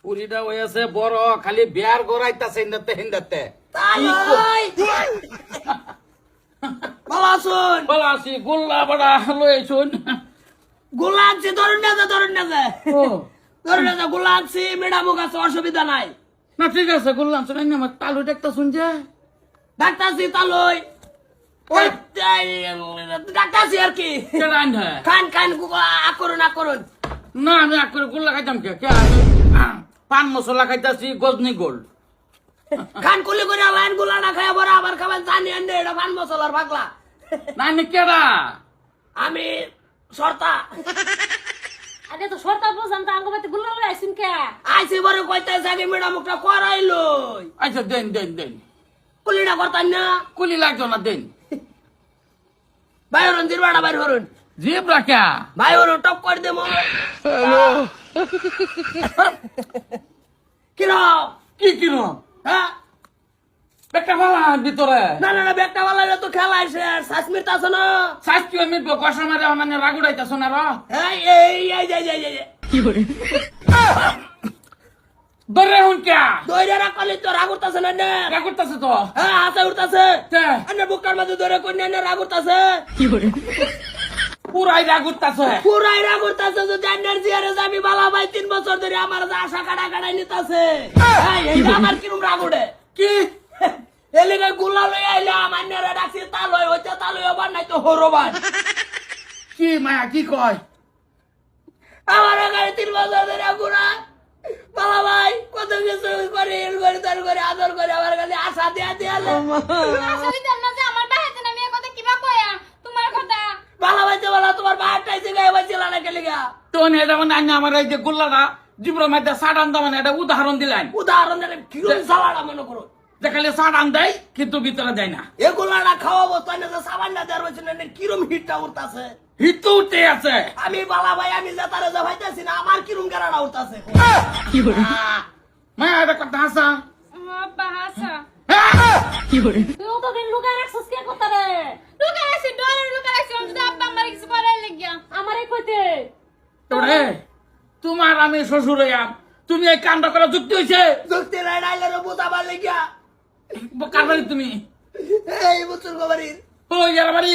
পুরিটা হয়েছে বড়, খালি বিয়ার গড়াইতাছে হিন্দাতে হিন্দাতে। বলা আছি গোল্লা বড়া লই শুন। গোলা আনছি, ধরুন না যা, ধরুন না যা, ধরুন না যা, গোলা আনছি, মেডামুখ আছে, অসুবিধা নাই। না ঠিক আছে গোল্লা শুন, আমার তালু দেখতা শুনছে ডাক্তারছি তালই, ওই ডাক্তারছি আর কি। খান খান করুন করুন। না আমি করে গোল্লা খাইতাম কে পান মশলা খাইতাছি গজনি গোল। খান কুলি করে লাইন গুলা না খাই বড় আবার খাবেন জানি আন্ডে, এটা পান মশলার পাগলা। না আমি কেডা? আমি সর্তা। আরে তো সরতা বুঝাম তো আঙ্গবাতে গুল্লা লই আইছিন কে? আইছি বড় কইতাছে আগে মেডামুখটা করাইলো। আচ্ছা দেন দেন দেন। কুলিটা করতাম না, কুলি লাগতো না দেন। ভাই হরুন জিরবাটা বাইর হরুন, জিপ রাখা ভাই হরুন টপ করে দে মো। কিরম কি কিরম? হ্যাঁ একটা ভালা ভিতরে না না না, ব্যাগটা বালাইলে তো খেলাইছে, শাসমির আছে না। শাস্তি মিটব কষা মারে মানে রাগুড়াইতাছ না র। এই এই এই এই এই এই কি করে দরে হুন কে দইরা রাখলি তো রাগ উঠতাছে না নে। রাগুড়তাছ তো হ্যাঁ হাতে উঠতাছে, তে আনে বুকটার মধ্যে ধরে কই না রাগ উঠতাছে। কি করে পুরাই রাগুড়তাছ? পুরাই রাগ উঠতাছে, যদি এনার্জি আরে যাবি বালা ভাই 3 বছর ধরে আমার যে আশা কাটা কাটাই নিতাছে। এই আমার কিরম রাগ উঠে কি এলিগে গুলা লই আইলা আমার নেরা ডাকছি তালই হইতে তালই আবার নাই তো হরবান। কি মায়া কি কয়? আমার গাড়ি 3 বছর ধরে গুড়া বাবা ভাই কত কিছু করে এল করে তার করে আদর করে আমার কাছে আশা দিয়া দিয়ালে। আশা দিতাম না যে আমার বাড়িতে না মেয়ে কথা কিবা কয়া তোমার কথা। বালা ভাইতে বলা তোমার বাহারটাইছে গায়ে বাঁচিলা না কেলিগা। তো এটা মানে আন্য আমার এই যে গোল্লাটা জীবনের মধ্যে সাড়ান দাম মানে এটা উদাহরণ দিলেন। উদাহরণ দিলে কিরম সালাডা মনে করো, যে খালি সাড়ান দেয় কিন্তু ভিতরে দেয় না। এগুলাটা খাওয়াবো তাই না, সাবান না দেওয়ার হয়েছে না, কিরম হিটটা উঠতাছে। হিট তো উঠতে আছে। আমি বালা ভাই আমি যে তারে যা ভাইতেছি না, আমার কিরম গাড়াটা উঠতাছে। কি করে মায়া এটা কথা হাসা আব্বা হাসা কি করে তুই তো দিন লুকায় রাখছস কে কথা রে? লুকায় রাখছি, ডরে লুকায় রাখছি, আমি যদি আব্বা আমার কিছু করার লাগিয়া আমারই কইতে। তোরে তোমার আমি শ্বশুর হইয়াম, তুমি এই কাণ্ড করা যুক্তি হয়েছে? যুক্তি নাই নাইলে বুঝাবার লেগিয়া। কার বাড়ি তুমি? এই বুচুর গোবারির। ওই যার বাড়ি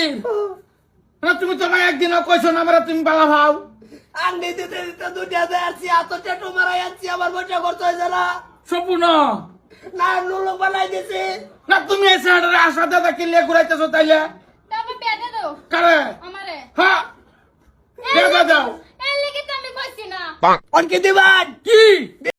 না, তুমি তো আমায় একদিনও কইছো না আমরা তুমি বালা ভাও। আন্ডি দিতে দিতে দুটিয়া দেয়ারছি, এত টেটু মারাই আনছি, আমার বইটা করতে হয়েছে না। সম্পূর্ণ না নুলুক বানাই দিছি। না তুমি এই সাইডে আশা দাদা কিলিয়ে ঘুরাইতেছো তাইলে তারপর পেটে দাও কারে? আমারে। হ্যাঁ দাও এই লাগি তো আমি কইছি না। অনকে দিবান কি